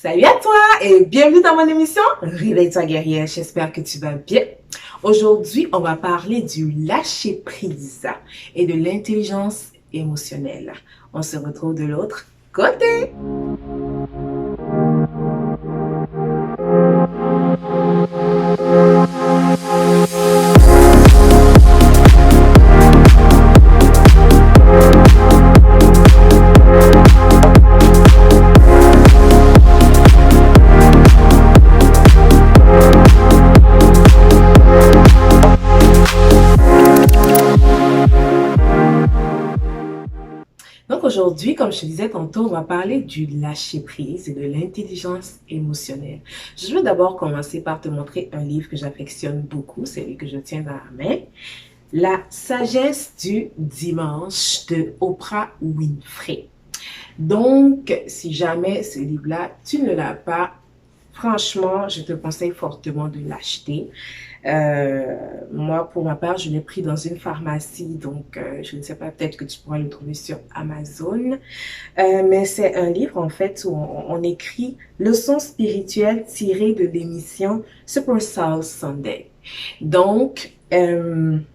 Salut à toi et bienvenue dans mon émission Réveille-toi guerrière, j'espère que tu vas bien. Aujourd'hui, on va parler du lâcher-prise et de l'intelligence émotionnelle. On se retrouve de l'autre côté. Donc aujourd'hui, comme je te disais tantôt, on va parler du lâcher-prise et de l'intelligence émotionnelle. Je veux d'abord commencer par te montrer un livre que j'affectionne beaucoup, celui que je tiens dans la main. La sagesse du dimanche de Oprah Winfrey. Donc, si jamais ce livre-là, tu ne l'as pas, franchement, je te conseille fortement de l'acheter. Moi, pour ma part, je l'ai pris dans une pharmacie, donc je ne sais pas, peut-être que tu pourras le trouver sur Amazon. Mais c'est un livre, en fait, où on écrit leçons spirituelles tirées de l'émission Super Soul Sunday. Donc, j'aime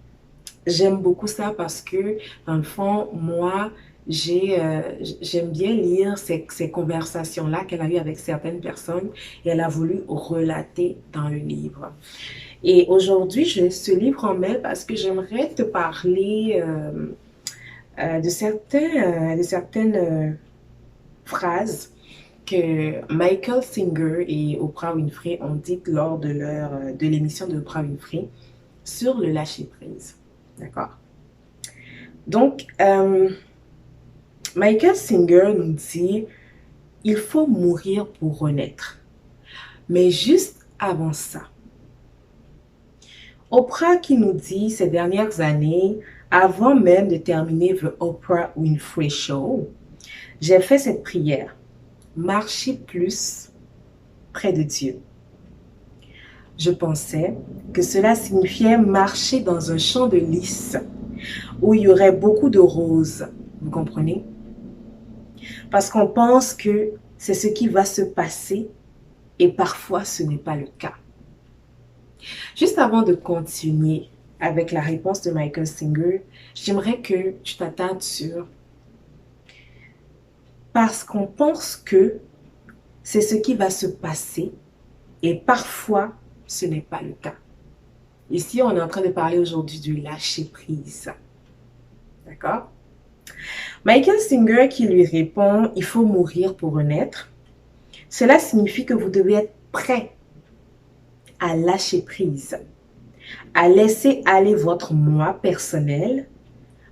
beaucoup ça parce que, dans le fond, moi, j'aime bien lire ces conversations-là qu'elle a eues avec certaines personnes et elle a voulu relater dans le livre. Et aujourd'hui, j'ai ce livre en main parce que j'aimerais te parler de certaines phrases que Michael Singer et Oprah Winfrey ont dites lors de l'émission de Oprah Winfrey sur le lâcher-prise. D'accord? Donc, Michael Singer nous dit « Il faut mourir pour renaître. » Mais juste avant ça, Oprah qui nous dit ces dernières années, avant même de terminer The Oprah Winfrey Show, j'ai fait cette prière. Marcher plus près de Dieu. Je pensais que cela signifiait marcher dans un champ de lys où il y aurait beaucoup de roses. Vous comprenez? Parce qu'on pense que c'est ce qui va se passer et parfois ce n'est pas le cas. Juste avant de continuer avec la réponse de Michael Singer, j'aimerais que tu t'attardes sur parce qu'on pense que c'est ce qui va se passer et parfois ce n'est pas le cas. Ici, on est en train de parler aujourd'hui du lâcher-prise. D'accord? Michael Singer qui lui répond « Il faut mourir pour renaître ». Cela signifie que vous devez être prêt à lâcher prise, à laisser aller votre moi personnel,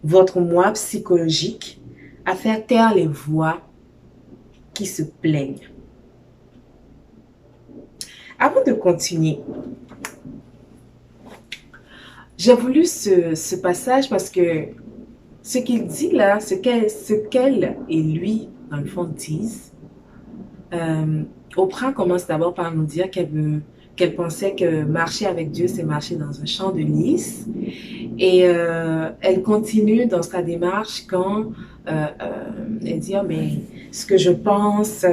votre moi psychologique, à faire taire les voix qui se plaignent. Avant de continuer, j'ai voulu ce passage parce que ce qu'il dit là, ce qu'elle et lui, dans le fond, disent, Oprah commence d'abord par nous dire qu'elle pensait que marcher avec Dieu, c'est marcher dans un champ de lys. Et elle continue dans sa démarche quand elle dit, oh, mais ce que je pense,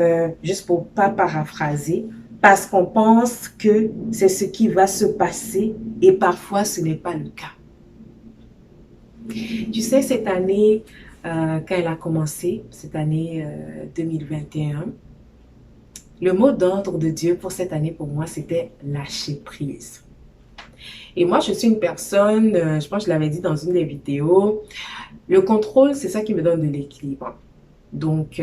juste pour pas paraphraser, parce qu'on pense que c'est ce qui va se passer et parfois ce n'est pas le cas. Tu sais, cette année, quand elle a commencé, cette année 2021, le mot d'ordre de Dieu pour cette année, pour moi, c'était lâcher prise. Et moi, je suis une personne, je pense que je l'avais dit dans une des vidéos, le contrôle, c'est ça qui me donne de l'équilibre. Donc,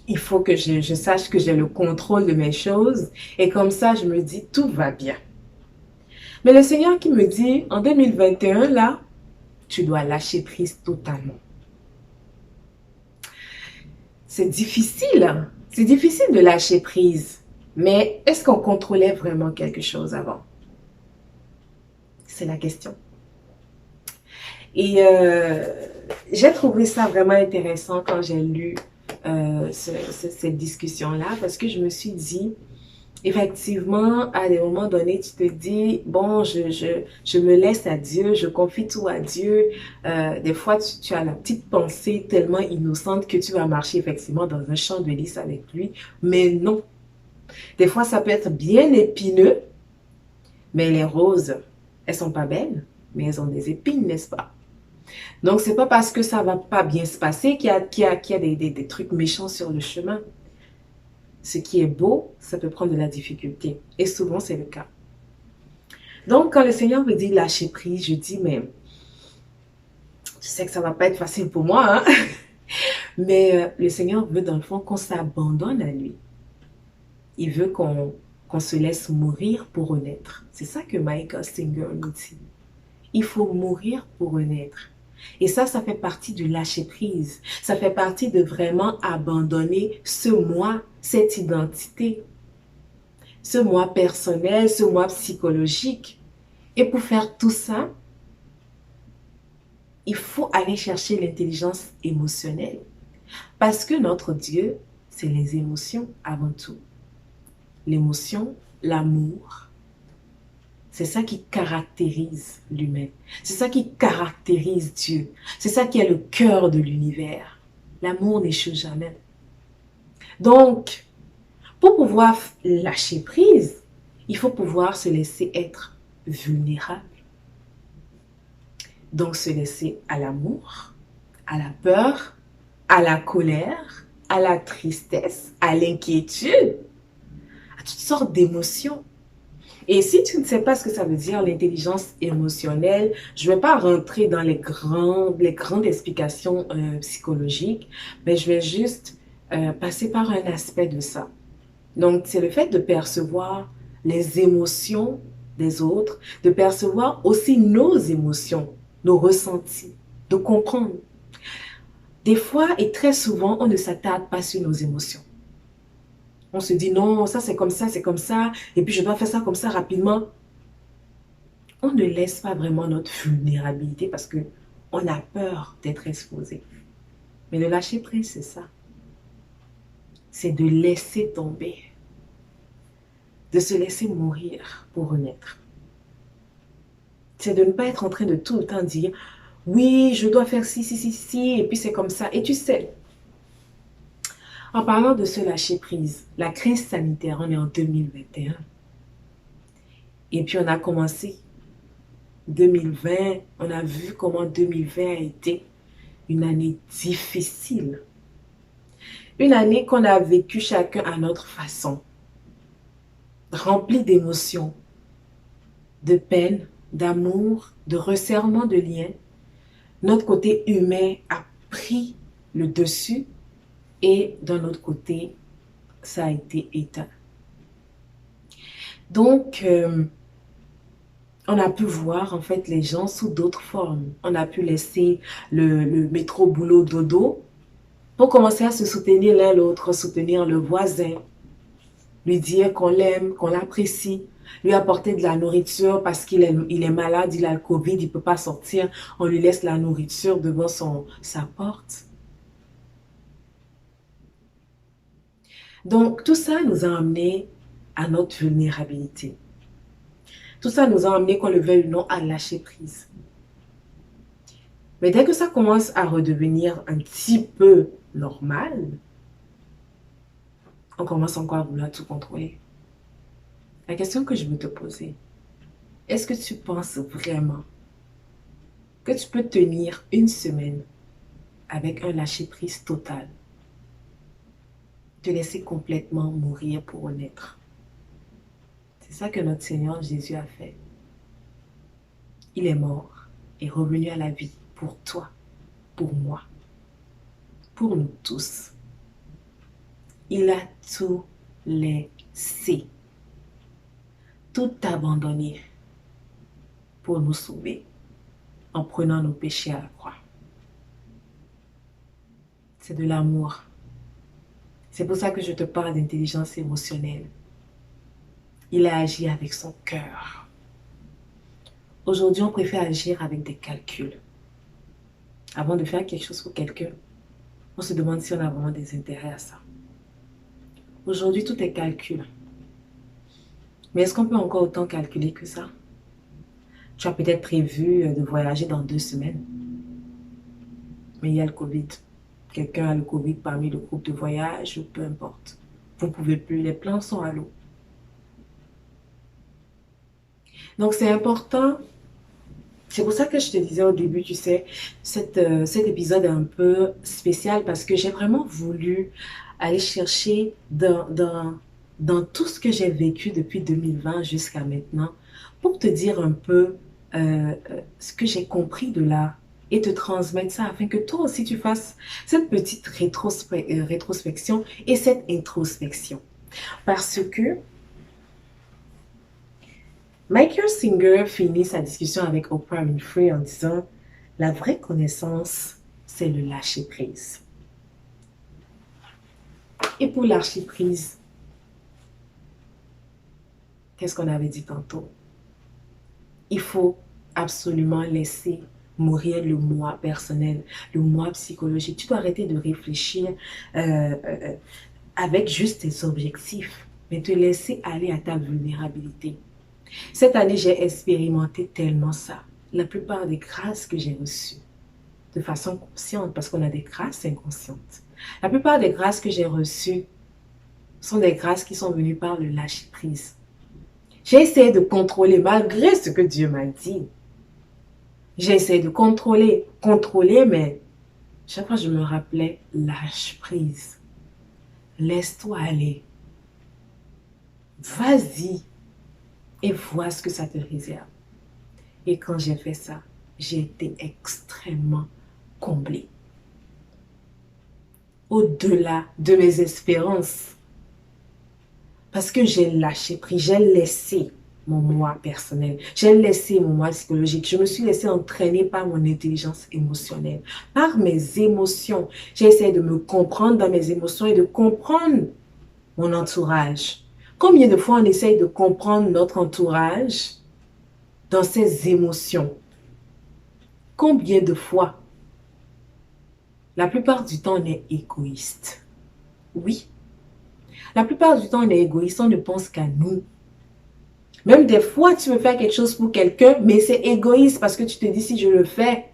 il faut que je sache que j'ai le contrôle de mes choses. Et comme ça, je me dis, tout va bien. Mais le Seigneur qui me dit, en 2021, là, tu dois lâcher prise totalement. C'est difficile de lâcher prise. Mais est-ce qu'on contrôlait vraiment quelque chose avant? C'est la question. Et j'ai trouvé ça vraiment intéressant quand j'ai lu cette discussion-là parce que je me suis dit, Effectivement, à des moments donnés, tu te dis, bon, je me laisse à Dieu, je confie tout à Dieu. Des fois, tu as la petite pensée tellement innocente que tu vas marcher effectivement dans un champ de lys avec lui. Mais non. Des fois, ça peut être bien épineux, mais les roses, elles sont pas belles, mais elles ont des épines, n'est-ce pas? Donc, c'est pas parce que ça va pas bien se passer qu'il y a des trucs méchants sur le chemin. Ce qui est beau, ça peut prendre de la difficulté. Et souvent, c'est le cas. Donc, quand le Seigneur me dit lâcher prise, je dis, mais je sais que ça va pas être facile pour moi, hein? Mais le Seigneur veut dans le fond qu'on s'abandonne à lui. Il veut qu'on se laisse mourir pour renaître. C'est ça que Michael Singer nous dit. Il faut mourir pour renaître. Et ça fait partie du lâcher prise. Ça fait partie de vraiment abandonner ce moi, cette identité, ce moi personnel, ce moi psychologique. Et pour faire tout ça, il faut aller chercher l'intelligence émotionnelle. Parce que notre Dieu, c'est les émotions avant tout. L'émotion, l'amour, c'est ça qui caractérise l'humain. C'est ça qui caractérise Dieu. C'est ça qui est le cœur de l'univers. L'amour n'échoue jamais. Donc, pour pouvoir lâcher prise, il faut pouvoir se laisser être vulnérable. Donc, se laisser à l'amour, à la peur, à la colère, à la tristesse, à l'inquiétude, à toutes sortes d'émotions. Et si tu ne sais pas ce que ça veut dire l'intelligence émotionnelle, je ne vais pas rentrer dans les grandes explications psychologiques, mais je vais juste passer par un aspect de ça. Donc, c'est le fait de percevoir les émotions des autres, de percevoir aussi nos émotions, nos ressentis, de comprendre. Des fois et très souvent, on ne s'attarde pas sur nos émotions. On se dit non, ça c'est comme ça, et puis je dois faire ça comme ça rapidement. On ne laisse pas vraiment notre vulnérabilité parce que on a peur d'être exposé. Mais le lâcher prise, c'est ça. C'est de laisser tomber, de se laisser mourir pour renaître. C'est de ne pas être en train de tout le temps dire oui, je dois faire ci, et puis c'est comme ça. Et tu sais, en parlant de ce lâcher prise, la crise sanitaire, on est en 2021. Et puis on a commencé 2020, on a vu comment 2020 a été une année difficile. Une année qu'on a vécue chacun à notre façon, remplie d'émotions, de peine, d'amour, de resserrement de liens. Notre côté humain a pris le dessus et d'un autre côté, ça a été éteint. Donc, on a pu voir en fait les gens sous d'autres formes. On a pu laisser le métro boulot dodo pour commencer à se soutenir l'un l'autre, soutenir le voisin, lui dire qu'on l'aime, qu'on l'apprécie, lui apporter de la nourriture parce qu'il est malade, il a le Covid, il ne peut pas sortir, on lui laisse la nourriture devant sa porte. Donc tout ça nous a amené à notre vulnérabilité. Tout ça nous a amené, qu'on le veuille ou non, à lâcher prise. Mais dès que ça commence à redevenir un petit peu normal, on commence encore à vouloir tout contrôler. La question que je veux te poser, est-ce que tu penses vraiment que tu peux tenir une semaine avec un lâcher-prise total? Te laisser complètement mourir pour renaître. C'est ça que notre Seigneur Jésus a fait. Il est mort et revenu à la vie pour toi, pour moi, pour nous tous. Il a tout laissé, tout abandonné pour nous sauver en prenant nos péchés à la croix. C'est de l'amour. C'est pour ça que je te parle d'intelligence émotionnelle. Il a agi avec son cœur. Aujourd'hui, on préfère agir avec des calculs. Avant de faire quelque chose pour quelqu'un, on se demande si on a vraiment des intérêts à ça. Aujourd'hui, tout est calcul. Mais est-ce qu'on peut encore autant calculer que ça? Tu as peut-être prévu de voyager dans 2 semaines, mais il y a le Covid. Quelqu'un a le Covid parmi le groupe de voyage, ou peu importe. Vous ne pouvez plus, les plans sont à l'eau. Donc c'est important. C'est pour ça que je te disais au début, tu sais, cet épisode est un peu spécial parce que j'ai vraiment voulu aller chercher dans tout ce que j'ai vécu depuis 2020 jusqu'à maintenant pour te dire un peu ce que j'ai compris de là et te transmettre ça afin que toi aussi tu fasses cette petite rétrospection et cette introspection. Parce que Michael Singer finit sa discussion avec Oprah Winfrey en disant: la vraie connaissance, c'est le lâcher-prise. Et pour lâcher-prise, qu'est-ce qu'on avait dit tantôt? Il faut absolument laisser mourir le moi personnel, le moi psychologique. Tu dois arrêter de réfléchir avec juste tes objectifs, mais te laisser aller à ta vulnérabilité. Cette année, j'ai expérimenté tellement ça. La plupart des grâces que j'ai reçues, de façon consciente, parce qu'on a des grâces inconscientes. La plupart des grâces que j'ai reçues sont des grâces qui sont venues par le lâcher-prise. J'ai essayé de contrôler malgré ce que Dieu m'a dit. J'ai essayé de contrôler, mais chaque fois je me rappelais: lâche-prise. Laisse-toi aller. Vas-y et vois ce que ça te réserve. Et quand j'ai fait ça, j'ai été extrêmement comblée. Au-delà de mes espérances. Parce que j'ai lâché prise, j'ai laissé mon moi personnel, j'ai laissé mon moi psychologique, je me suis laissé entraîner par mon intelligence émotionnelle, par mes émotions. J'ai essayé de me comprendre dans mes émotions et de comprendre mon entourage. Combien de fois on essaye de comprendre notre entourage dans ses émotions? Combien de fois? La plupart du temps, on est égoïste. Oui. La plupart du temps, on est égoïste, on ne pense qu'à nous. Même des fois, tu veux faire quelque chose pour quelqu'un, mais c'est égoïste parce que tu te dis: si je le fais,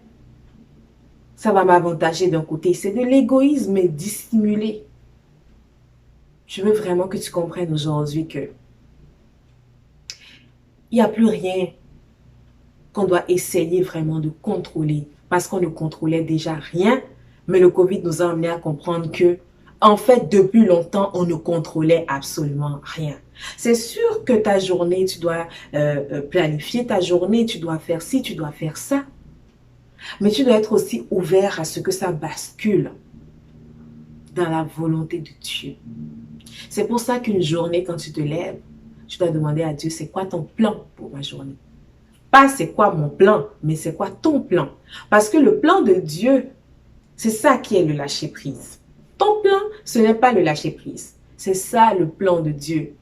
ça va m'avantager d'un côté. C'est de l'égoïsme dissimulé. Je veux vraiment que tu comprennes aujourd'hui que il n'y a plus rien qu'on doit essayer vraiment de contrôler parce qu'on ne contrôlait déjà rien. Mais le Covid nous a amené à comprendre que, en fait, depuis longtemps, on ne contrôlait absolument rien. C'est sûr que ta journée, tu dois planifier ta journée, tu dois faire ci, tu dois faire ça. Mais tu dois être aussi ouvert à ce que ça bascule dans la volonté de Dieu. C'est pour ça qu'une journée, quand tu te lèves, tu dois demander à Dieu: c'est quoi ton plan pour ma journée? Pas c'est quoi mon plan, mais c'est quoi ton plan? Parce que le plan de Dieu, c'est ça qui est le lâcher-prise. Ton plan, ce n'est pas le lâcher-prise. C'est ça le plan de Dieu.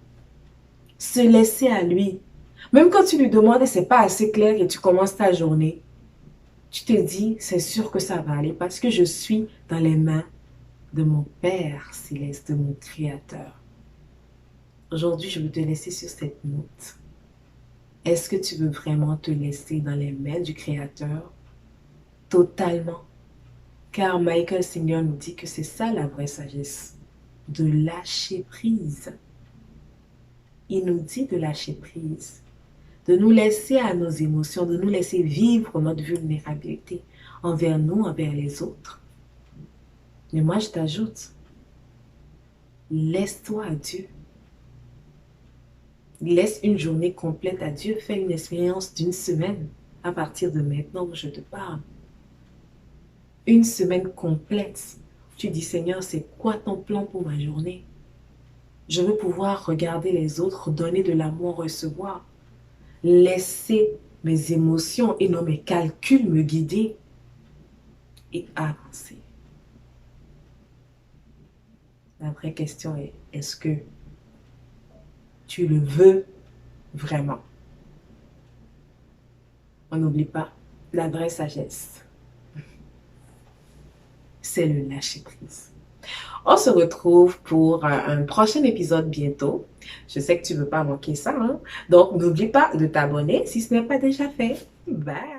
Se laisser à lui. Même quand tu lui demandes et c'est pas assez clair et tu commences ta journée, tu te dis: c'est sûr que ça va aller parce que je suis dans les mains de mon Père céleste, de mon Créateur. Aujourd'hui, je veux te laisser sur cette note. Est-ce que tu veux vraiment te laisser dans les mains du Créateur? Totalement. Car Michael Singer nous dit que c'est ça la vraie sagesse. De lâcher prise. Il nous dit de lâcher prise. De nous laisser à nos émotions, de nous laisser vivre notre vulnérabilité envers nous, envers les autres. Mais moi, je t'ajoute, laisse-toi à Dieu. Laisse une journée complète à Dieu. Fais une expérience d'une semaine à partir de maintenant où je te parle. Une semaine complète. Tu dis: Seigneur, c'est quoi ton plan pour ma journée? Je veux pouvoir regarder les autres, donner de l'amour, recevoir. Laisser mes émotions et non mes calculs me guider et avancer. La vraie question est: est-ce que tu le veux vraiment? On n'oublie pas, la vraie sagesse, c'est le lâcher prise. On se retrouve pour un prochain épisode bientôt. Je sais que tu veux pas manquer ça, hein? Donc, n'oublie pas de t'abonner si ce n'est pas déjà fait. Bye!